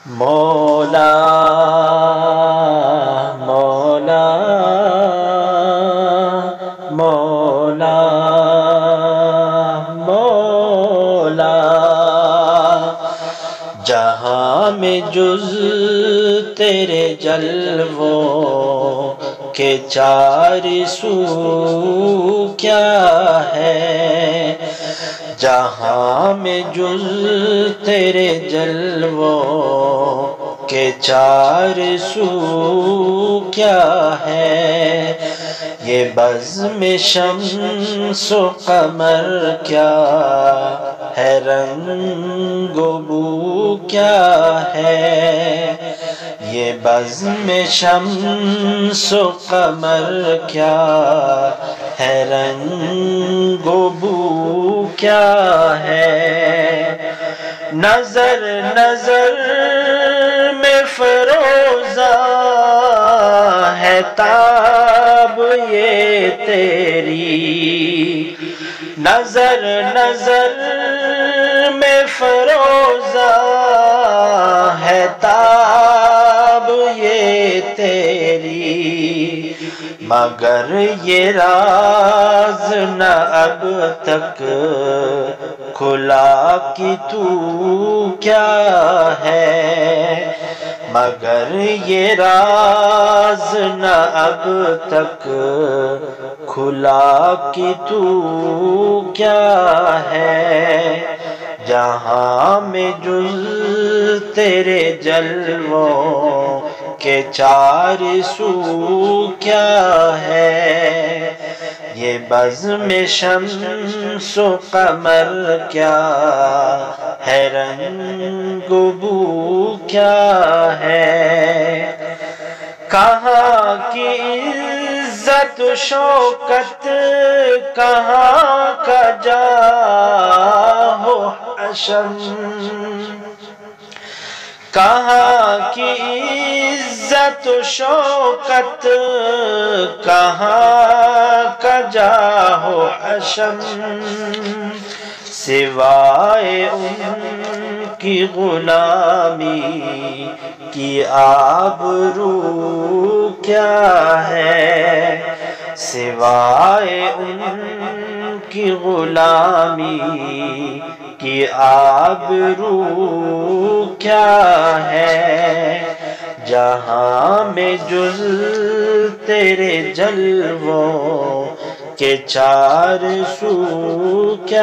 مولا مولا مولا مولا، جہاں میں جز تیرے جلووں کے چار سو کیا ہے، جہاں میں جز تیرے جلووں کے چار سو کیا ہے، یہ بزم شمس و قمر کیا ہے، رنگ و بو کیا ہے، یہ بزم شمس و قمر کیا ہے، رنگ و بو کیا ہے، نظر نظر میں فروزہ ہے تاب یہ تیری، نظر نظر میں فروزہ ہے تاب یہ تیری، مگر یہ راز نہ اب تک کھلا کہ تو کیا ہے، مگر یہ راز نہ اب تک کھلا کہ تو کیا ہے، جہاں میں جز تیرے جلووں کے چار سو کیا ہے، یہ بزم شمس و قمر کیا ہے، رنگ و بو کیا ہے، کہاں کی عزت و شوکت، کہاں کا جاہ و حشم، کہاں کی عزت و شوکت، کہاں کا جاہ و حشم، سوائے ان کی غلامی کی آبرو کیا ہے، سوائے ان کی غلامی کی آبرو کیا ہے، جہاں میں جز تیرے جلووں کے چار سو کیا